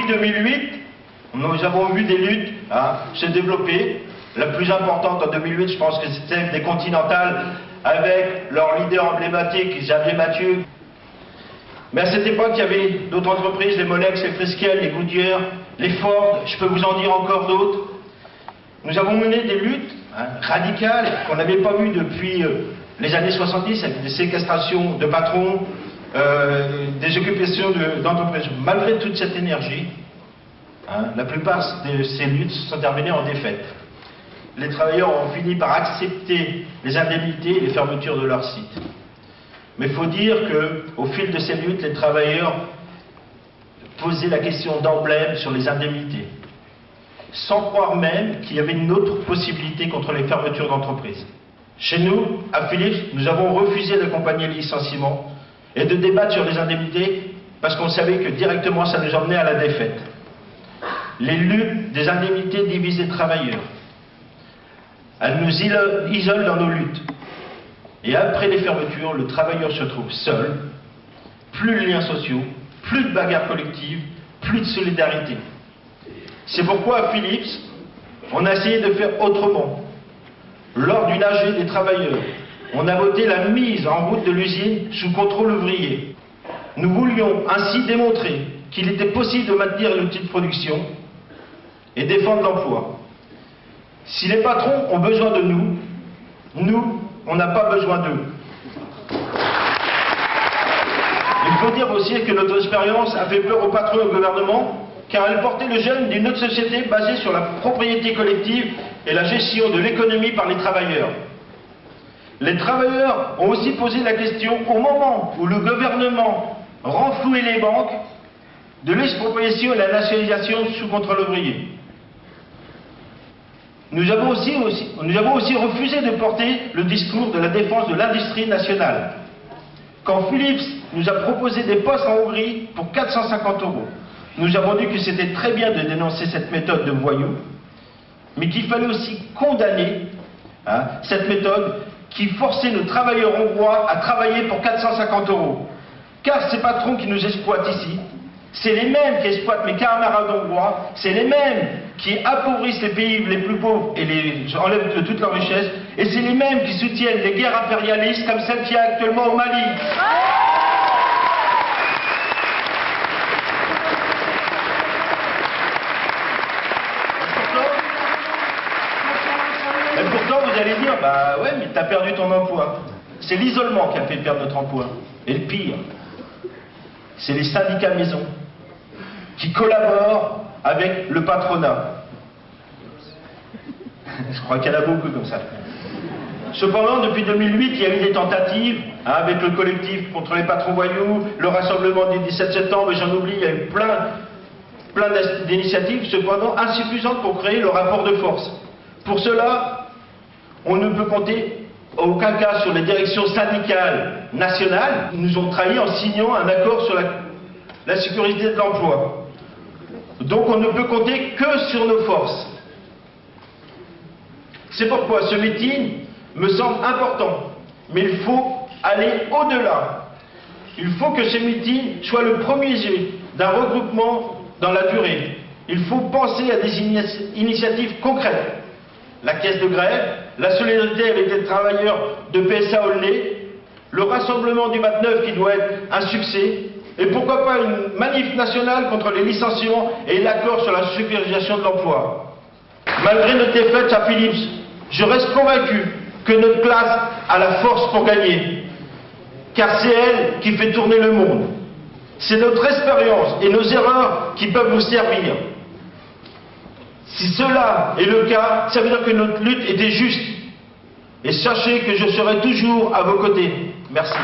2008, nous avons vu des luttes se développer. La plus importante en 2008, je pense que c'était celle des Continentales, avec leur leader emblématique, Xavier Mathieu. Mais à cette époque, il y avait d'autres entreprises, les Molex, les Friskel, les Goodyear, les Ford, je peux vous en dire encore d'autres. Nous avons mené des luttes radicales qu'on n'avait pas vues depuis les années 70, avec des séquestrations de patrons, des occupations d'entreprises. Malgré toute cette énergie, la plupart de ces luttes sont terminées en défaite. Les travailleurs ont fini par accepter les indemnités et les fermetures de leurs sites. Mais il faut dire qu'au fil de ces luttes, les travailleurs posaient la question d'emblème sur les indemnités, sans croire même qu'il y avait une autre possibilité contre les fermetures d'entreprises. Chez nous, à Philips, nous avons refusé d'accompagner les licenciements et de débattre sur les indemnités parce qu'on savait que directement ça nous emmenait à la défaite. Les luttes des indemnités divisent les travailleurs. Elles nous isolent dans nos luttes. Et après les fermetures, le travailleur se trouve seul, plus de liens sociaux, plus de bagarres collectives, plus de solidarité. C'est pourquoi à Philips, on a essayé de faire autrement. Lors d'une AG des travailleurs, on a voté la mise en route de l'usine sous contrôle ouvrier. Nous voulions ainsi démontrer qu'il était possible de maintenir l'outil de production et défendre l'emploi. Si les patrons ont besoin de nous, nous, on n'a pas besoin d'eux. Il faut dire aussi que notre expérience a fait peur aux patrons et au gouvernement, car elle portait le gène d'une autre société basée sur la propriété collective et la gestion de l'économie par les travailleurs. Les travailleurs ont aussi posé la question au moment où le gouvernement renflouait les banques de l'expropriation et la nationalisation sous contrôle ouvrier. Nous avons aussi refusé de porter le discours de la défense de l'industrie nationale. Quand Philips nous a proposé des postes en Hongrie pour 450 €, nous avons dit que c'était très bien de dénoncer cette méthode de voyous, mais qu'il fallait aussi condamner cette méthode qui forçait nos travailleurs hongrois à travailler pour 450 €. Car ces patrons qui nous exploitent ici, c'est les mêmes qui exploitent mes camarades hongrois, c'est les mêmes qui appauvrissent les pays les plus pauvres et les enlèvent de toute leur richesse, et c'est les mêmes qui soutiennent les guerres impérialistes comme celle qu'il y a actuellement au Mali. Et pourtant, vous allez dire, bah ouais, mais t'as perdu ton emploi. C'est l'isolement qui a fait perdre notre emploi. Et le pire, c'est les syndicats maison qui collaborent avec le patronat. Je crois qu'il y en a beaucoup comme ça. Cependant, depuis 2008, il y a eu des tentatives avec le collectif contre les patrons voyous, le rassemblement du 17 septembre, et j'en oublie, il y a eu plein d'initiatives, cependant insuffisantes pour créer le rapport de force. Pour cela, on ne peut compter en aucun cas sur les directions syndicales nationales. Ils nous ont trahis en signant un accord sur la sécurité de l'emploi. Donc on ne peut compter que sur nos forces. C'est pourquoi ce meeting me semble important, mais il faut aller au-delà. Il faut que ce meeting soit le premier jet d'un regroupement dans la durée. Il faut penser à des initiatives concrètes. La caisse de grève, la solidarité avec les travailleurs de PSA Aulnay, le rassemblement du 29 qui doit être un succès, et pourquoi pas une manif nationale contre les licenciements et l'accord sur la sécurisation de l'emploi. Malgré notre défaite à Philips, je reste convaincu que notre classe a la force pour gagner, car c'est elle qui fait tourner le monde. C'est notre expérience et nos erreurs qui peuvent nous servir. Si cela est le cas, ça veut dire que notre lutte était juste. Et sachez que je serai toujours à vos côtés. Merci.